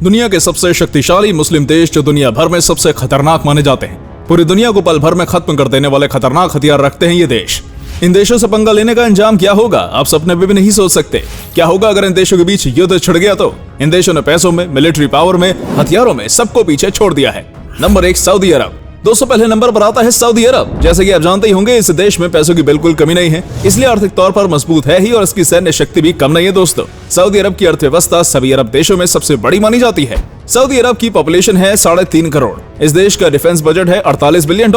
दुनिया के सबसे शक्तिशाली मुस्लिम देश जो दुनिया भर में सबसे खतरनाक माने जाते हैं। पूरी दुनिया को पल भर में खत्म कर देने वाले खतरनाक हथियार रखते हैं ये देश। इन देशों से पंगा लेने का अंजाम क्या होगा, आप सपने में भी नहीं सोच सकते। क्या होगा अगर इन देशों के बीच युद्ध छिड़ गया तो? इन देशों ने पैसों में, मिलिट्री पावर में, हथियारों में सबको पीछे छोड़ दिया है। नंबर 1 सऊदी अरब। दोस्तों पहले नंबर पर आता है सऊदी अरब। जैसे कि आप जानते ही होंगे, इस देश में पैसों की बिल्कुल कमी नहीं है, इसलिए आर्थिक तौर पर मजबूत है ही और इसकी सैन्य शक्ति भी कम नहीं है। दोस्तों सऊदी अरब की अर्थव्यवस्था सभी अरब देशों में सबसे बड़ी मानी जाती है। सऊदी अरब की पॉपुलेशन है 3.5 करोड़। इस देश का डिफेंस बजट है $48 बिलियन।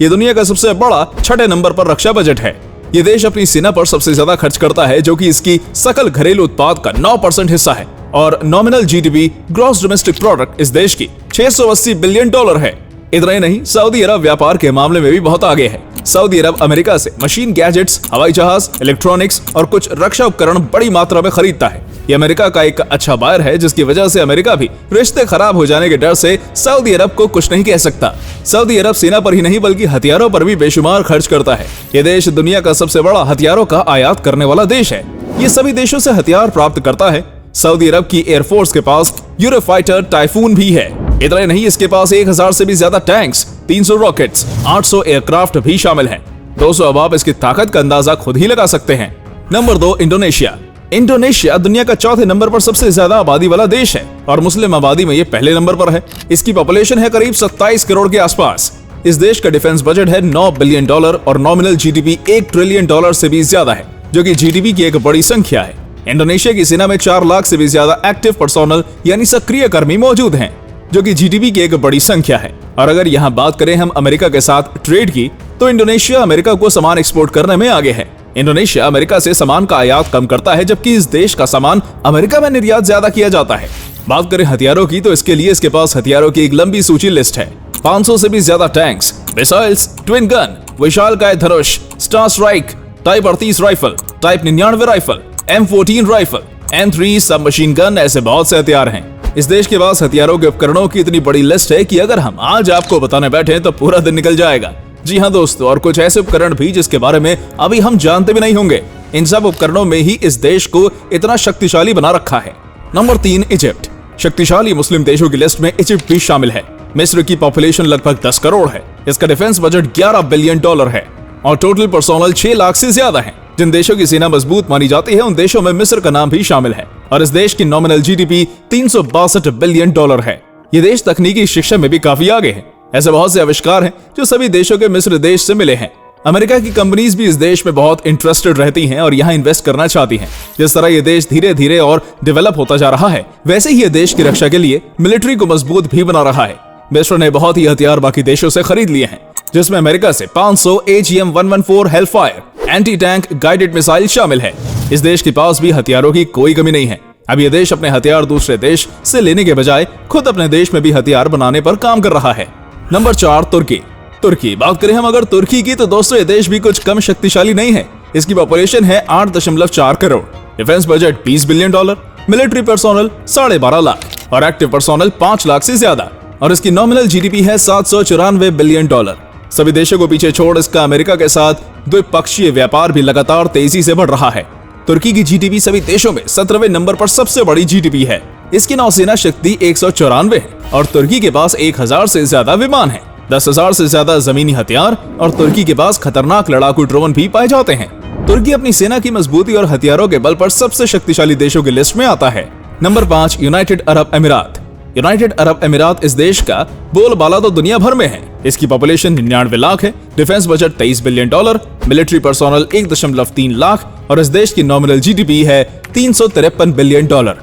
ये दुनिया का सबसे बड़ा 6ठे नंबर पर रक्षा बजट है। ये देश अपनी सेना पर सबसे ज्यादा खर्च करता है, जो कि इसकी सकल घरेलू उत्पाद का 9% हिस्सा है। और nominal GDP gross domestic product इस देश की $680 बिलियन है। इतना ही नहीं, सऊदी अरब व्यापार के मामले में भी बहुत आगे है। सऊदी अरब अमेरिका से मशीन गैजेट्स, हवाई जहाज, इलेक्ट्रॉनिक्स और कुछ रक्षा उपकरण बड़ी मात्रा में खरीदता है। ये अमेरिका का एक अच्छा बायर है, जिसकी वजह से अमेरिका भी रिश्ते खराब हो जाने के डर से सऊदी अरब को कुछ नहीं कह सकता। सऊदी अरब सेना पर ही नहीं बल्कि हथियारों पर भी बेशुमार खर्च करता है। ये देश दुनिया का सबसे बड़ा हथियारों का आयात करने वाला देश है। ये सभी देशों से हथियार प्राप्त करता है। सऊदी अरब की एयरफोर्स के पास यूरोफाइटर टाइफून भी है। इतना ही नहीं, इसके पास 1000 से भी ज्यादा टैंक्स, 300 रॉकेट्स, 800 एयरक्राफ्ट भी शामिल हैं। दोस्तों अब आप इसकी ताकत का अंदाजा खुद ही लगा सकते हैं। Number 2 Indonesia. इंडोनेशिया दुनिया का 4थे नंबर पर सबसे ज्यादा आबादी वाला देश है और मुस्लिम आबादी में ये पहले नंबर पर है। इसकी पॉपुलेशन है करीब 27 करोड़ के आसपास। इस देश का डिफेंस बजट है $9 बिलियन और नॉमिनल जीडीपी $1 ट्रिलियन से भी ज्यादा है, जो कि जीडीपी की एक बड़ी संख्या है। इंडोनेशिया की सेना में 4 लाख से भी ज्यादा एक्टिव पर्सोनल यानी सक्रिय कर्मी मौजूद हैं, जो कि जीडीपी की एक बड़ी संख्या है। और अगर यहाँ बात करें हम अमेरिका के साथ ट्रेड की, तो इंडोनेशिया अमेरिका को सामान एक्सपोर्ट करने में आगे है। इंडोनेशिया अमेरिका से सामान का आयात कम करता है, जबकि इस देश का सामान अमेरिका में निर्यात ज्यादा किया जाता है। बात करें हथियारों की, तो इसके लिए इसके पास हथियारों की एक लंबी सूची लिस्ट है। 500 से भी ज्यादा टैंक्स, मिसाइल्स, ट्विन गन, विशालकाय धनुष, star strike, type 38 rifle, type 99 rifle, M14 rifle, M3 sub machine gun, ऐसे बहुत से हथियार हैं। इस देश के पास हथियारों के उपकरणों की इतनी बड़ी लिस्ट है कि अगर हम आज आपको बताने बैठे तो पूरा दिन निकल जाएगा। जी हाँ दोस्तों, और कुछ ऐसे उपकरण भी जिसके बारे में अभी हम जानते भी नहीं होंगे। इन सब उपकरणों में ही इस देश को इतना शक्तिशाली बना रखा है। Number 3 Egypt. शक्तिशाली मुस्लिम देशों की लिस्ट में इजिप्ट भी शामिल है। मिस्र की पॉपुलेशन लगभग 10 करोड़ है। इसका डिफेंस बजट $11 बिलियन है और टोटल पर्सोनल 6 लाख से ज्यादा है। जिन देशों की सेना मजबूत मानी जाती है, उन देशों में मिस्र का नाम भी शामिल है और इस देश की नॉमिनल जीडीपी $362 बिलियन है। ये देश तकनीकी शिक्षा में भी काफी आगे है। ऐसे बहुत से आविष्कार हैं जो सभी देशों के मिस्र देश से मिले हैं। अमेरिका की कंपनीज भी इस देश में बहुत इंटरेस्टेड रहती हैं और यहाँ इन्वेस्ट करना चाहती हैं। जिस तरह ये देश धीरे धीरे और डेवलप होता जा रहा है, वैसे ही ये देश की रक्षा के लिए मिलिट्री को मजबूत भी बना रहा है। मिस्र ने बहुत ही हथियार बाकी देशों से खरीद लिए हैं, जिसमें अमेरिका से 500 AGM-114 Hellfire anti tank guided missile शामिल है। इस देश के पास भी हथियारों की कोई कमी नहीं है। अब ये देश अपने हथियार दूसरे देश से लेने के बजाय खुद अपने देश में भी हथियार बनाने पर काम कर रहा है। नंबर 4 तुर्की। तुर्की बात करें हम अगर तुर्की की, तो दोस्तों ये देश भी कुछ कम शक्तिशाली नहीं है। इसकी पॉपुलेशन है 8.4 crore, defence budget $20 billion, military personnel 12.5 lakh और एक्टिव पर्सोनल 5 लाख से ज्यादा और इसकी नॉमिनल जीडीपी है $794 बिलियन। सभी देशों को पीछे छोड़ इसका अमेरिका के साथ द्विपक्षीय व्यापार भी लगातार तेजी से बढ़ रहा है। तुर्की की जीडीपी सभी देशों में 17वें नंबर पर सबसे बड़ी जीडीपी है। इसकी नौसेना शक्ति 194 है और तुर्की के पास 1000 से ज्यादा विमान है, 10,000 से ज्यादा जमीनी हथियार और तुर्की के पास खतरनाक लड़ाकू ड्रोन भी पाए जाते हैं। तुर्की अपनी सेना की मजबूती और हथियारों के बल पर सबसे शक्तिशाली देशों की लिस्ट में आता है। नंबर 5 यूनाइटेड अरब अमीरात। यूनाइटेड अरब अमीरात इस देश का बोलबाला तो दुनिया भर में है। इसकी पॉपुलेशन 99 लाख है, defence budget $23 billion, military personnel 1.3 lakh और इस देश की नॉमिनल जीडीपी है $353 बिलियन।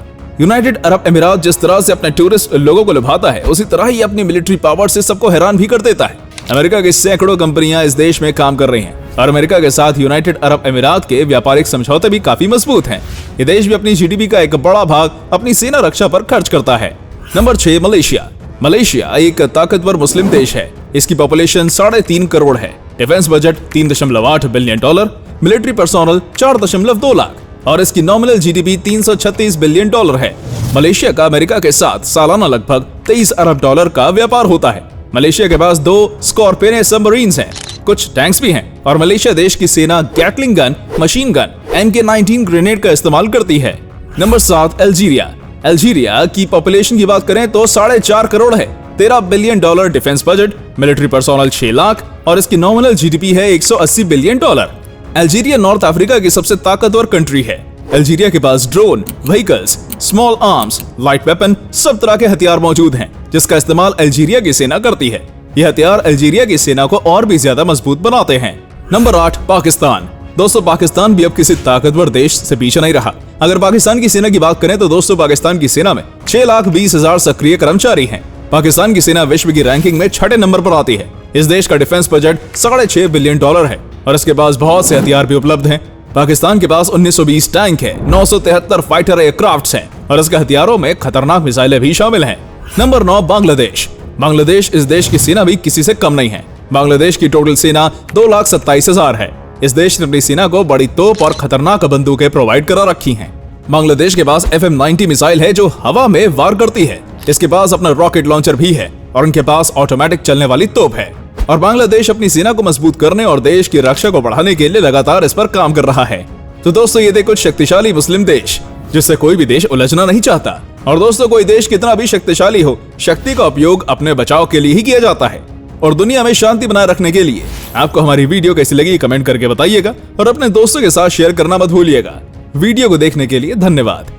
यूनाइटेड अरब अमीरात जिस तरह से अपने टूरिस्ट लोगों को लुभाता है, उसी तरह ही अपनी मिलिट्री पावर से सबको हैरान भी कर देता है। अमेरिका की सैकड़ों कंपनियां इस देश में काम कर रही हैं और अमेरिका के साथ यूनाइटेड अरब अमीरात के व्यापारिक समझौते भी काफी मजबूत हैं। ये देश भी अपनी जीडीपी का एक बड़ा भाग अपनी सेना रक्षा पर खर्च करता है। Number 6 Malaysia. मलेशिया एक ताकतवर मुस्लिम देश है। इसकी पॉपुलेशन 3.5 करोड़ है, defence budget $3.8 billion, military personnel 4.2 lakh और इसकी नॉमिनल जीडीपी $336 बिलियन है। मलेशिया का अमेरिका के साथ सालाना लगभग $23 अरब का व्यापार होता है। मलेशिया के पास 2 स्कॉर्पियन सबमरीन्स हैं, कुछ टैंक्स भी हैं और मलेशिया देश की सेना Gatling gun, machine gun, MK-19 grenade का इस्तेमाल करती है। Number 7 Algeria. अल्जीरिया की पॉपुलेशन की बात करें तो 4.5 करोड़ है। $13 billion defence budget, military personnel 6 lakh और इसकी नॉमिनल जीडीपी है $180 बिलियन। अल्जीरिया नॉर्थ अफ्रीका की सबसे ताकतवर कंट्री है। अल्जीरिया के पास drone, vehicles, small arms, light weapon, सब तरह के हथियार मौजूद हैं, जिसका इस्तेमाल अल्जीरिया की सेना करती है। ये हथियार अल्जीरिया की सेना को और भी ज्यादा मजबूत बनाते हैं। नंबर 8, पाकिस्तान। दोस्तों, पाकिस्तान भी अब किसी ताकतवर देश से पीछे नहीं रहा। अगर पाकिस्तान की सेना की बात करें तो दोस्तों, पाकिस्तान की सेना में 6,20,000 सक्रिय कर्मचारी हैं। पाकिस्तान की सेना विश्व की रैंकिंग में 6ठे नंबर पर आती है। इस देश का डिफेंस बजट $6.5 बिलियन है और इसके पास बहुत से हथियार भी उपलब्ध हैं। पाकिस्तान के पास 1920 टैंक है, 973 फाइटर एयरक्राफ्ट्स हैं और इसके हथियारों में खतरनाक मिसाइलें भी शामिल हैं। नंबर 9, बांग्लादेश। बांग्लादेश इस देश की सेना भी किसी से कम नहीं है। बांग्लादेश की टोटल सेना 2,27,000 है। इस देश ने अपनी सेना को बड़ी तोप और खतरनाक बंदूकें प्रोवाइड करा रखी हैं। बांग्लादेश के पास FM-90 मिसाइल है जो हवा में वार करती है। इसके पास अपना रॉकेट लॉन्चर भी है और उनके पास ऑटोमेटिक चलने वाली तोप है। और बांग्लादेश अपनी सेना को मजबूत करने और देश की रक्षा को बढ़ाने के लिए लगातार इस पर काम कर रहा है। तो दोस्तों, ये थे कुछ शक्तिशाली मुस्लिम देश जिससे कोई भी देश उलझना नहीं चाहता। और दोस्तों, कोई देश कितना भी शक्तिशाली हो, शक्ति का उपयोग अपने बचाव के लिए ही किया जाता है। और दुनिया में शांति बनाए रखने के लिए आपको हमारी वीडियो कैसी लगी कमेंट करके बताइएगा और अपने दोस्तों के साथ शेयर करना मत भूलिएगा। वीडियो को देखने के लिए धन्यवाद।